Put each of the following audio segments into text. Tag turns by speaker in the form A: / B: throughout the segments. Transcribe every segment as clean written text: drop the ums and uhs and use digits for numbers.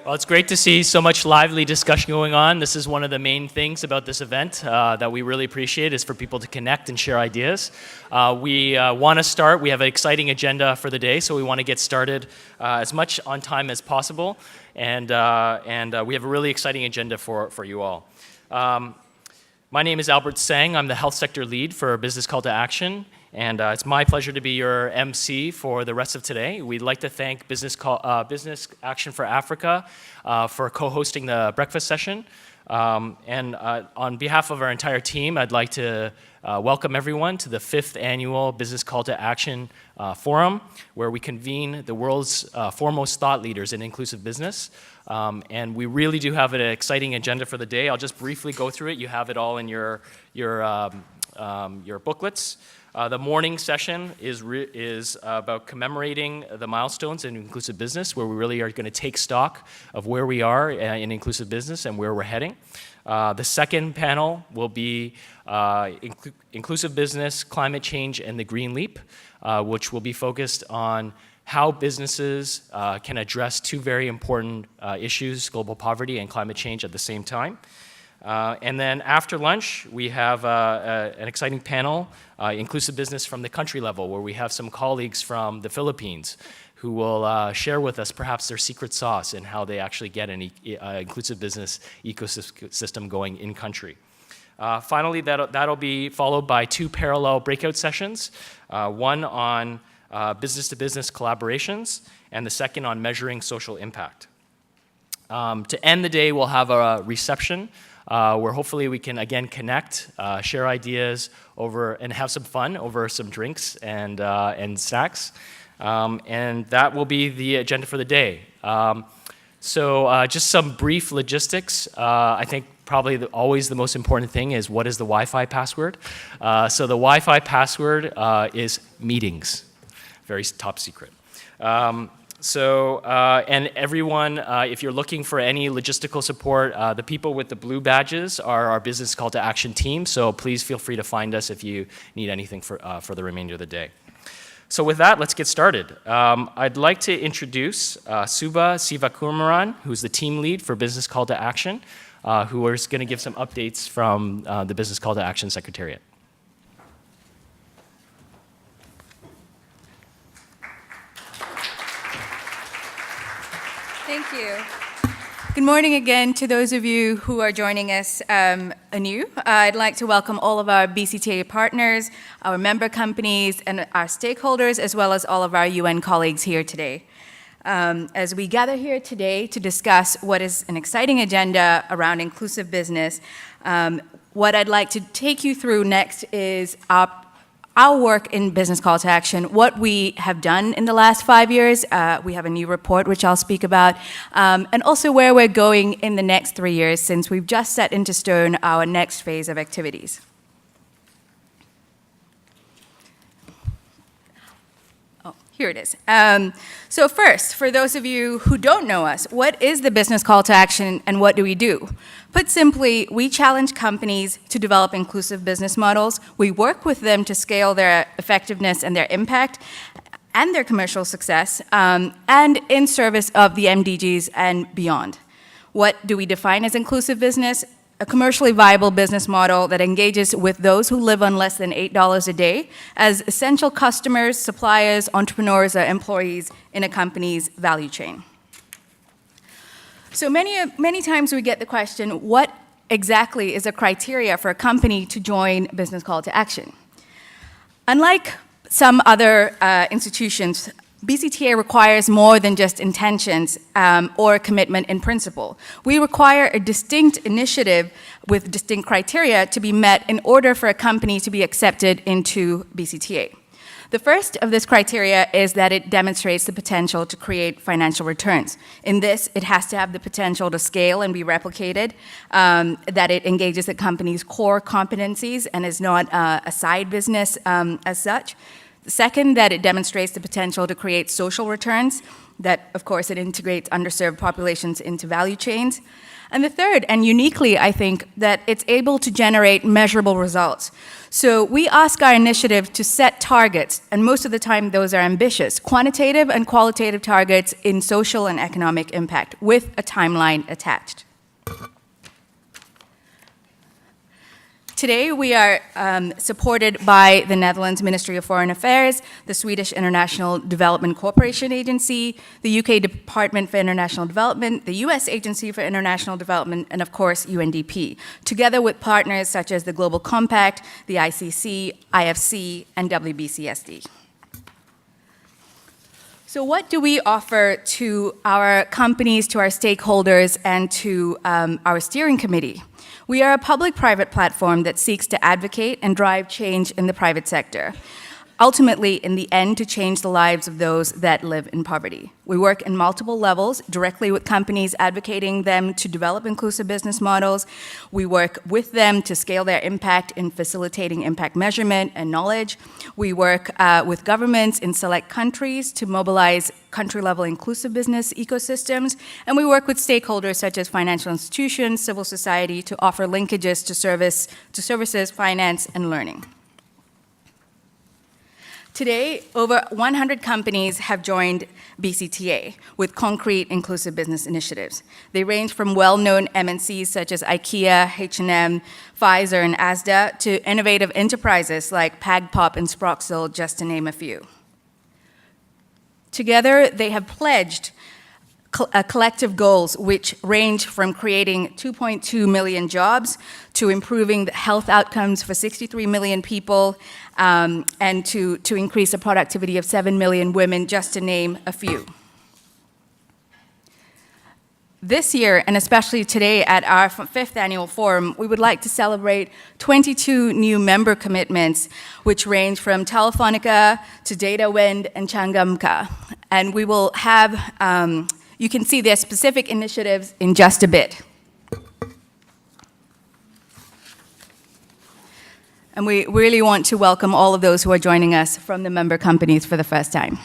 A: Well, it's great to see so much lively discussion going on. This is one of the main things about this event that we really appreciate is for people to connect and share ideas. We want to start. We have an exciting agenda for the day, so we want to get started as much on time as possible. And we have a really exciting agenda for you all. My name is Albert Sang. I'm the health sector lead for Business Call to Action. And it's my pleasure to be your MC for the rest of today. We'd like to thank Business Action for Africa for co-hosting the breakfast session. On behalf of our entire team, I'd like to welcome everyone to the 5th Annual Business Call to Action Forum, where we convene the world's foremost thought leaders in inclusive business. And we really do have an exciting agenda for the day. I'll just briefly go through it. You have it all in your booklets. The morning session is about commemorating the milestones in inclusive business, where we really are going to take stock of where we are in inclusive business and where we're heading. The second panel will be inclusive business, climate change, and the green leap, which will be focused on how businesses can address two very important issues, global poverty and climate change at the same time. And then after lunch, we have an exciting panel, Inclusive Business from the Country Level, where we have some colleagues from the Philippines who will share with us perhaps their secret sauce and how they actually get an inclusive business ecosystem going in country. Finally, that'll be followed by 2 parallel breakout sessions, one on business-to-business collaborations, and the second on measuring social impact. To end the day, we'll have a reception where hopefully we can again connect, share ideas over, and have some fun over some drinks and snacks. And that will be the agenda for the day. So just some brief logistics. I think probably always the most important thing is what is the Wi-Fi password. So the Wi-Fi password is meetings, very top secret. And everyone, if you're looking for any logistical support, the people with the blue badges are our Business Call to Action team, so please feel free to find us if you need anything for the remainder of the day. So with that, let's get started. I'd like to introduce Suba Sivakumaran, who's the team lead for Business Call to Action, who is going to give some updates from the Business Call to Action Secretariat.
B: Thank you. Good morning again to those of you who are joining us anew. I'd like to welcome all of our BCtA partners, our member companies, and our stakeholders, as well as all of our UN colleagues here today. As we gather here today to discuss what is an exciting agenda around inclusive business, what I'd like to take you through next is our work in Business Call to Action, what we have done in the last 5 years. We have a new report, which I'll speak about, and also where we're going in the next 3 years, since we've just set into stone our next phase of activities. Oh, here it is. So first, for those of you who don't know us, what is the Business Call to Action and what do we do? Put simply, we challenge companies to develop inclusive business models. We work with them to scale their effectiveness and their impact and their commercial success, and in service of the MDGs and beyond. What do we define as inclusive business? A commercially viable business model that engages with those who live on less than $8 a day as essential customers, suppliers, entrepreneurs, or employees in a company's value chain. So many times we get the question, what exactly is a criteria for a company to join Business Call to Action? Unlike some other institutions, BCtA requires more than just intentions or commitment in principle. We require a distinct initiative with distinct criteria to be met in order for a company to be accepted into BCtA. The first of this criteria is that it demonstrates the potential to create financial returns. In this, it has to have the potential to scale and be replicated, that it engages the company's core competencies and is not a side business as such, Second, that it demonstrates the potential to create social returns, that, of course, it integrates underserved populations into value chains. And the third, and uniquely, I think, that it's able to generate measurable results. So we ask our initiative to set targets, and most of the time those are ambitious, quantitative and qualitative targets in social and economic impact with a timeline attached. Today, we are supported by the Netherlands Ministry of Foreign Affairs, the Swedish International Development Cooperation Agency, the UK Department for International Development, the US Agency for International Development, and of course, UNDP, together with partners such as the Global Compact, the ICC, IFC, and WBCSD. So what do we offer to our companies, to our stakeholders, and to our steering committee? We are a public-private platform that seeks to advocate and drive change in the private sector, ultimately, in the end, to change the lives of those that live in poverty. We work in multiple levels, directly with companies, advocating them to develop inclusive business models. We work with them to scale their impact in facilitating impact measurement and knowledge. We work with governments in select countries to mobilize country-level inclusive business ecosystems. And we work with stakeholders such as financial institutions, civil society, to offer linkages to services, finance, and learning. Today, over 100 companies have joined BCtA with concrete inclusive business initiatives. They range from well-known MNCs such as IKEA, H&M, Pfizer, and Asda to innovative enterprises like Pagpop and Sproxel, just to name a few. Together, they have pledged collective goals which range from creating 2.2 million jobs to improving the health outcomes for 63 million people and to increase the productivity of 7 million women, just to name a few. This year, and especially today at our 5th annual forum, we would like to celebrate 22 new member commitments, which range from Telefonica to DataWind and Changamka. And we will have you can see their specific initiatives in just a bit. And we really want to welcome all of those who are joining us from the member companies for the first time.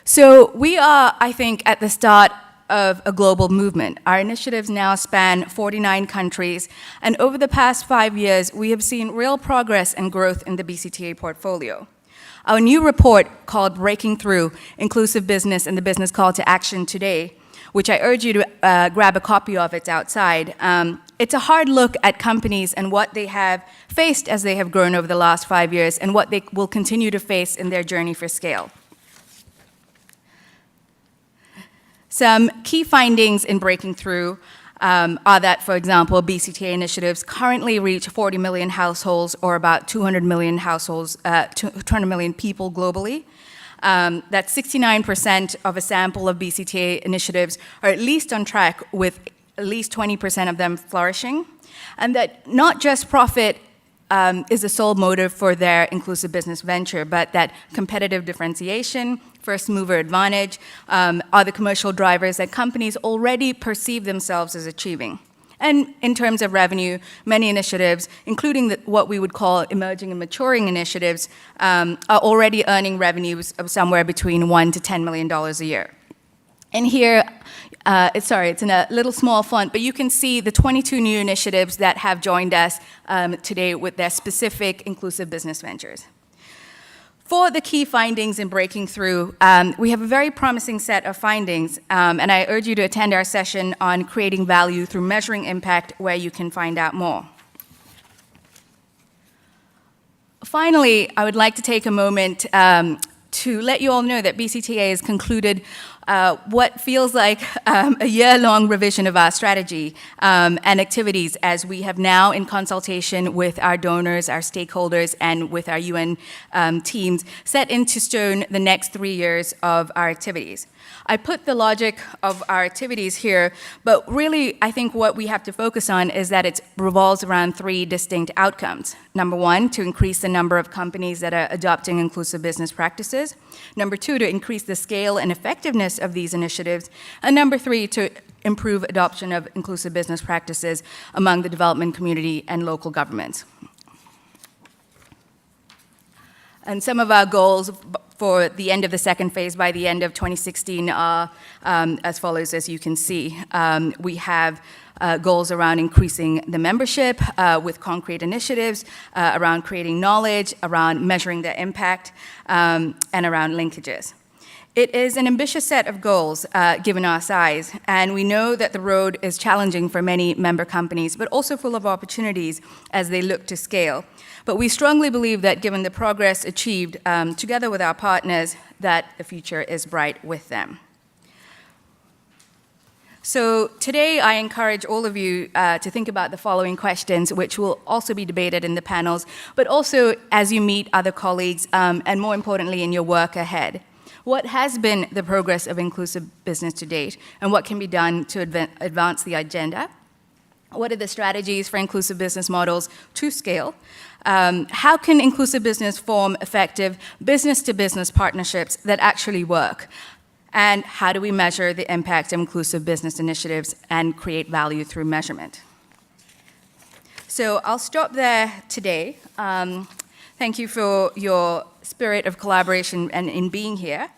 B: So we are, I think, at the start of a global movement. Our initiatives now span 49 countries, and over the past 5 years, we have seen real progress and growth in the BCtA portfolio. Our new report called Breaking Through, Inclusive Business and the Business Call to Action today, which I urge you to grab a copy of, it's outside. It's a hard look at companies and what they have faced as they have grown over the last 5 years and what they will continue to face in their journey for scale. Some key findings in Breaking Through are that, for example, BCtA initiatives currently reach 40 million households, or about 200 million households, 200 million people globally. That 69% of a sample of BCtA initiatives are at least on track, with at least 20% of them flourishing. And that not just profit is the sole motive for their inclusive business venture, but that competitive differentiation, first mover advantage, are the commercial drivers that companies already perceive themselves as achieving. And in terms of revenue, many initiatives, including what we would call emerging and maturing initiatives, are already earning revenues of somewhere between $1 to $10 million a year. And here, it's in a little small font, but you can see the 22 new initiatives that have joined us today with their specific inclusive business ventures. For the key findings in Breaking Through, we have a very promising set of findings, and I urge you to attend our session on creating value through measuring impact, where you can find out more. Finally, I would like to take a moment to let you all know that BCtA has concluded what feels like a year-long revision of our strategy and activities, as we have now, in consultation with our donors, our stakeholders, and with our UN teams, set into stone the next 3 years of our activities. I put the logic of our activities here, but really I think what we have to focus on is that it revolves around 3 distinct outcomes. Number 1, to increase the number of companies that are adopting inclusive business practices. Number 2, to increase the scale and effectiveness effectiveness of these initiatives. And number 3, to improve adoption of inclusive business practices among the development community and local governments. And some of our goals for the end of the second phase by the end of 2016 are as follows, as you can see. We have goals around increasing the membership with concrete initiatives, around creating knowledge, around measuring their impact, and around linkages. It is an ambitious set of goals given our size, and we know that the road is challenging for many member companies, but also full of opportunities as they look to scale. But we strongly believe that given the progress achieved together with our partners, that the future is bright with them. So today I encourage all of you to think about the following questions, which will also be debated in the panels, but also as you meet other colleagues, and more importantly in your work ahead. What has been the progress of inclusive business to date, and what can be done to advance the agenda? What are the strategies for inclusive business models to scale? How can inclusive business form effective business-to-business partnerships that actually work? And how do we measure the impact of inclusive business initiatives and create value through measurement? So I'll stop there today. Thank you for your spirit of collaboration and in being here.